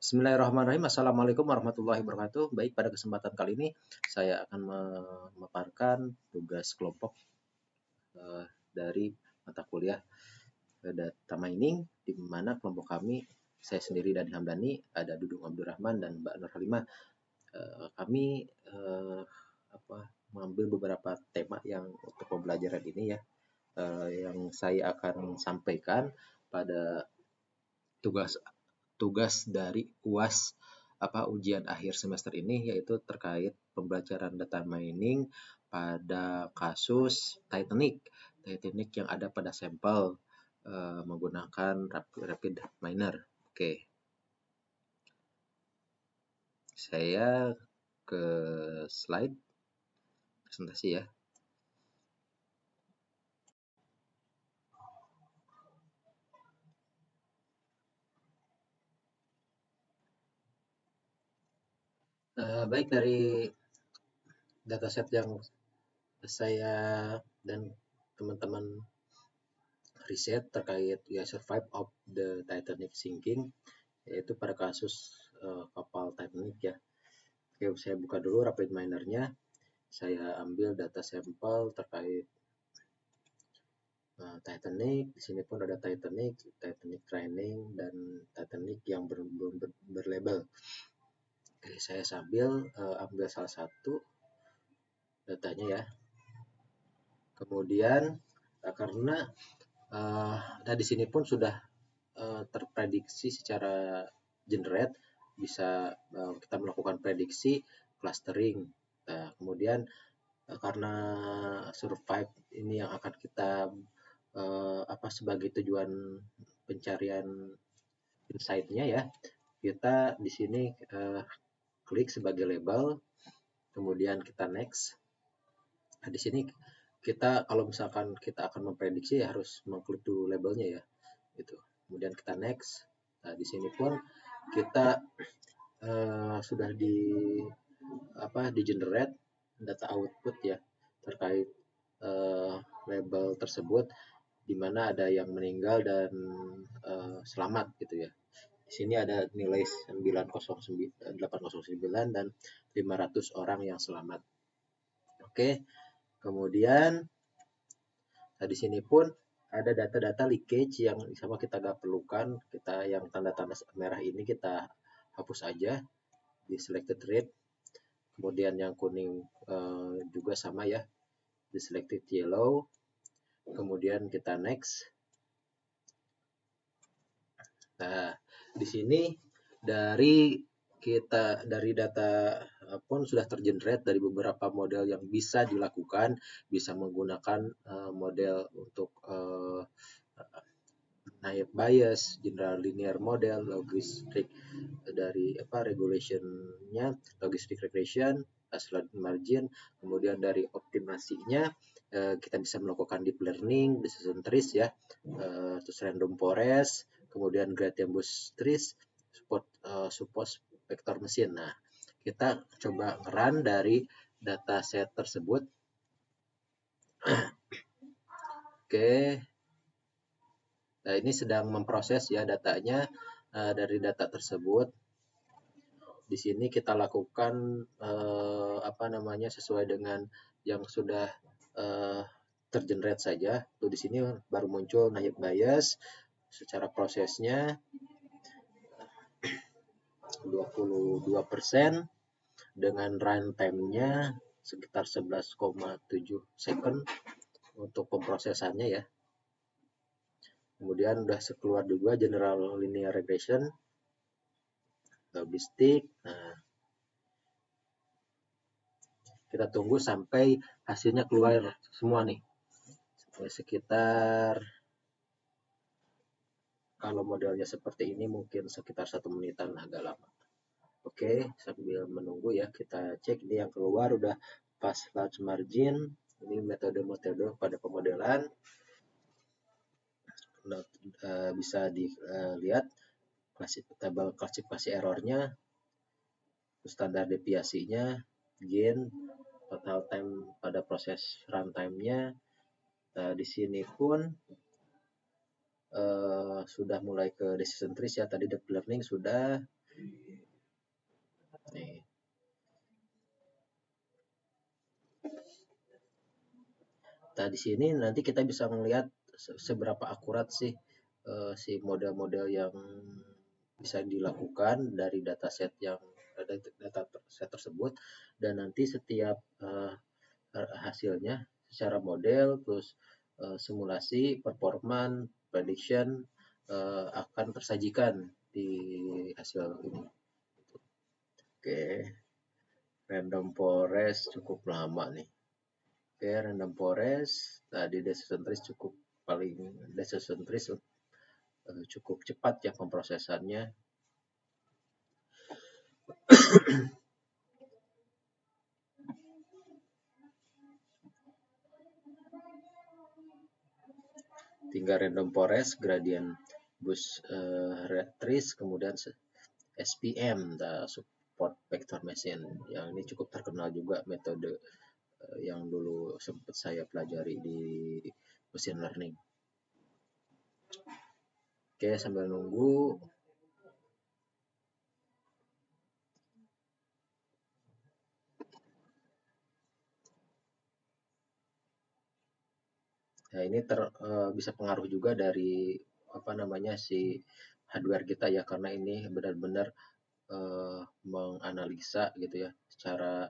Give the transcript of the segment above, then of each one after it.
Bismillahirrahmanirrahim. Assalamualaikum warahmatullahi wabarakatuh. Baik, pada kesempatan kali ini saya akan memaparkan tugas kelompok dari mata kuliah Data Mining, di mana kelompok kami, saya sendiri Dani Hamdani, ada Dudung Abdurrahman dan Mbak Nur Halimah. Kami mengambil beberapa tema yang untuk pembelajaran ini ya, yang saya akan sampaikan pada tugas dari UAS ujian akhir semester ini, yaitu terkait pembelajaran data mining pada kasus Titanic yang ada pada sampel menggunakan rapid miner. Oke, saya ke slide presentasi ya. Baik, dari dataset yang saya dan teman-teman riset terkait survive of the Titanic sinking, yaitu pada kasus kapal Titanic ya. Oke, saya buka dulu rapid minernya. Saya ambil data sampel terkait Titanic. Di sini pun ada Titanic training dan Titanic yang berlabel. Oke, saya sambil ambil salah satu datanya ya. Kemudian karena di sini pun sudah terprediksi secara generate, bisa kita melakukan prediksi clustering. Nah, kemudian karena survive ini yang akan kita sebagai tujuan pencarian insight-nya ya, kita di sini klik sebagai label, kemudian kita next. Nah, di sini kita kalau misalkan kita akan memprediksi ya harus mengklik dulu labelnya ya, gitu. Kemudian kita next. Nah, di sini pun kita sudah di generate data output ya terkait label tersebut, di mana ada yang meninggal dan selamat gitu ya. Di sini ada nilai 809 dan 500 orang yang selamat. Oke, kemudian di sini pun ada data-data leakage yang sama kita nggak perlukan. Kita yang tanda-tanda merah ini kita hapus aja di selected rate. Kemudian yang kuning juga sama ya, di selected yellow. Kemudian kita next. Nah, di sini dari data pun sudah tergenerate dari beberapa model yang bisa dilakukan, bisa menggunakan model untuk Naive Bayes, General Linear Model, logistic dari regulation-nya, logistic regression, slot margin, kemudian dari optimasinya kita bisa melakukan deep learning, decision trees ya, terus random forest, kemudian gradient boost trees, support vector machine. Nah, kita coba run dari dataset tersebut. Oke. Nah, ini sedang memproses ya datanya dari data tersebut. Di sini kita lakukan sesuai dengan yang sudah tergenerate saja. Tuh di sini baru muncul Naive Bayes. Secara prosesnya 22% dengan runtime-nya sekitar 11,7 second untuk pemprosesannya ya. Kemudian udah keluar juga General Linear Regression, logistik. Nah, kita tunggu sampai hasilnya keluar semua nih. Sekitar, kalau modelnya seperti ini mungkin sekitar 1 menitan, agak lama. Oke, sambil menunggu ya, kita cek ini yang keluar udah pas large margin. Ini metode-metode pada pemodelan. Bisa dilihat tabel klasifikasi errornya, standar deviasinya, gain, total time pada proses runtime-nya. Di sini pun sudah mulai ke decision trees ya, tadi deep learning sudah, Nih. Nah, di sini nanti kita bisa melihat seberapa akurat sih si model-model yang bisa dilakukan dari dataset yang dataset tersebut, dan nanti setiap hasilnya secara model terus simulasi, performan, prediction akan tersajikan di hasil ini. Oke, random forest cukup lama nih. Oke, random forest tadi decision trees cukup paling decision trees cukup cepat ya pemrosesannya. Tinggal random forest, gradient boost trees, kemudian SPM, support vector machine, yang ini cukup terkenal juga metode yang dulu sempat saya pelajari di machine learning. Oke, sambil nunggu. Nah, ini bisa pengaruh juga dari apa namanya si hardware kita ya, karena ini benar-benar menganalisa gitu ya secara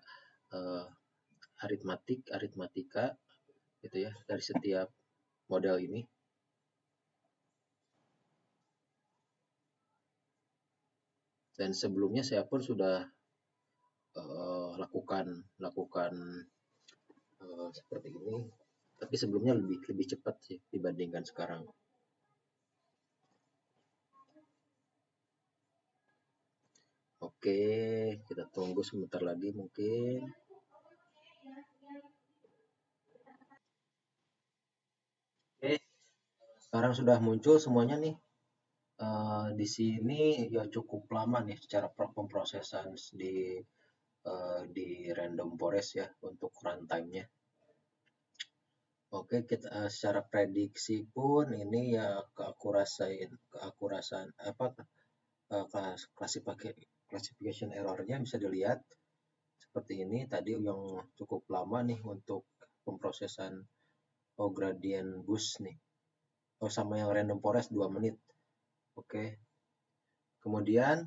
aritmatika gitu ya dari setiap model ini. Dan sebelumnya saya pun sudah lakukan seperti ini, tapi sebelumnya lebih cepat sih dibandingkan sekarang. Oke, kita tunggu sebentar lagi mungkin. Oke, sekarang sudah muncul semuanya nih. Di sini ya cukup lama nih secara pemrosesan di random forest ya untuk runtime-nya. Oke, kita secara prediksi pun ini ya keakurasan apa classification errornya bisa dilihat seperti ini tadi yang cukup lama nih untuk pemrosesan gradient boost nih. Sama yang random forest 2 menit. Oke. Kemudian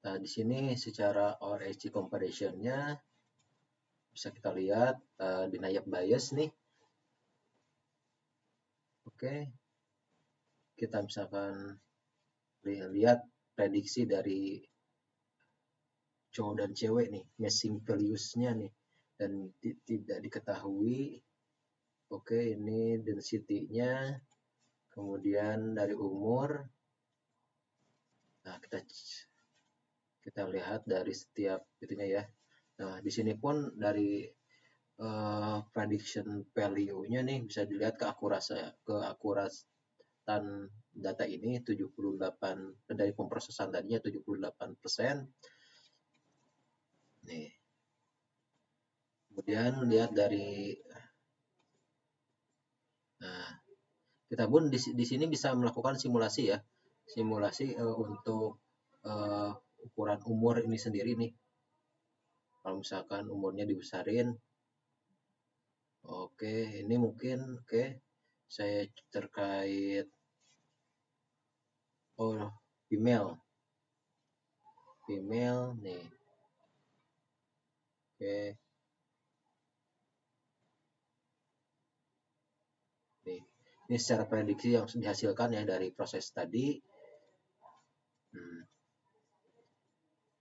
di sini secara RSG comparison-nya bisa kita lihat denied bias nih. Oke. Kita misalkan lihat prediksi dari cowok dan cewek nih, matching values-nya nih, dan tidak diketahui. Oke, ini density-nya, kemudian dari umur. Nah, kita lihat dari setiap itunya ya. Nah, di sini pun dari prediction value-nya nih bisa dilihat keakuratan data ini 78 dari pemrosesan tadinya 78%. Nih. Kemudian lihat dari nah, kita pun di sini bisa melakukan simulasi ya. Simulasi untuk ukuran umur ini sendiri nih. Kalau misalkan umurnya dibesarin. Oke, ini mungkin saya terkait female nih. Oke. Nih. Ini secara prediksi yang dihasilkan ya dari proses tadi.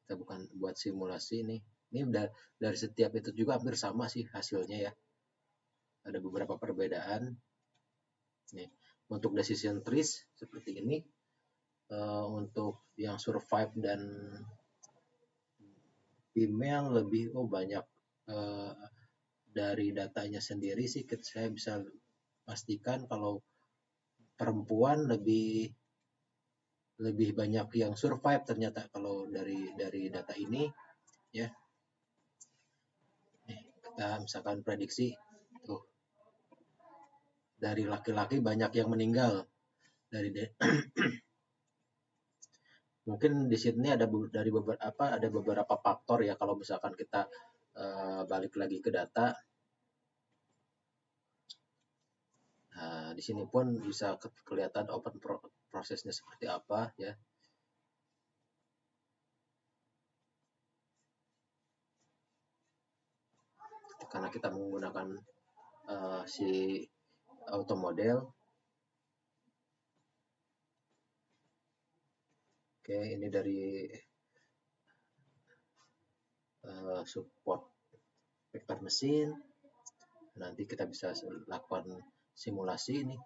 Kita bukan buat simulasi nih. Ini udah dari setiap itu juga hampir sama sih hasilnya ya. Ada beberapa perbedaan. Nih, untuk decision trees seperti ini. Untuk yang survive dan female lebih banyak dari datanya sendiri sih saya bisa pastikan kalau perempuan lebih banyak yang survive ternyata kalau dari data ini ya. Kita misalkan prediksi tuh dari laki-laki banyak yang meninggal dari Mungkin di sini ada beberapa faktor ya kalau misalkan kita balik lagi ke data. Nah, di sini pun bisa kelihatan prosesnya seperti apa ya. Karena kita menggunakan si auto model. Oke, ini dari support vektor mesin. Nanti kita bisa lakukan simulasi ini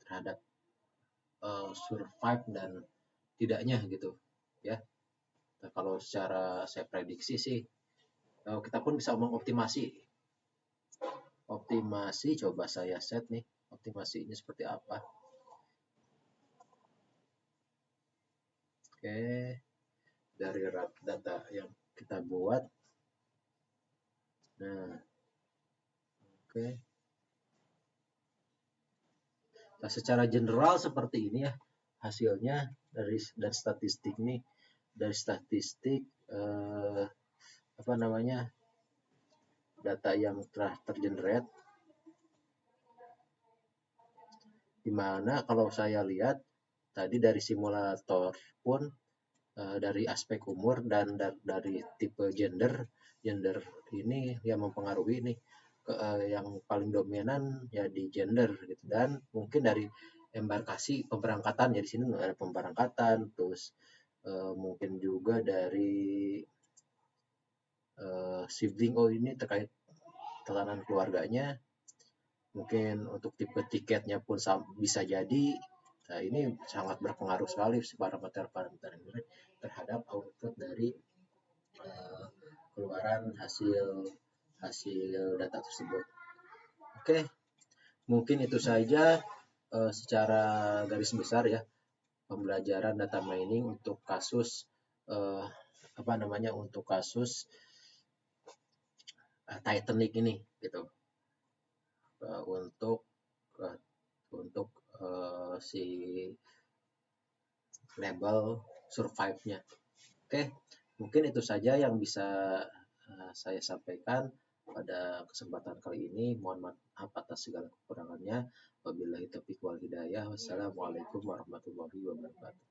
terhadap survive dan tidaknya gitu ya. Nah, kalau secara saya prediksi sih kita pun bisa mengoptimasi. Coba saya set nih optimasinya seperti apa. Oke, dari data yang kita buat. Nah, oke. Nah, secara general seperti ini ya hasilnya dari statistik nih, dari statistik apa namanya data yang telah tergenerate, dimana kalau saya lihat tadi dari simulator pun dari aspek umur dan dari tipe gender ini yang mempengaruhi nih yang paling dominan ya di gender gitu, dan mungkin dari embarkasi pemberangkatan ya, di sini ada pemberangkatan, terus mungkin juga dari sibling, ini terkait tekanan keluarganya, mungkin untuk tipe tiketnya pun bisa jadi. Nah, ini sangat berpengaruh sekali parameter-parameter ini terhadap output dari keluaran hasil data tersebut. Oke, mungkin itu saja secara garis besar ya pembelajaran data mining untuk kasus untuk kasus Titanic ini gitu. Untuk si label survive-nya. Oke, mungkin itu saja yang bisa saya sampaikan pada kesempatan kali ini. Mohon maaf atas segala kekurangannya. Wabillahi taufiq wal hidayah. Wassalamualaikum warahmatullahi wabarakatuh.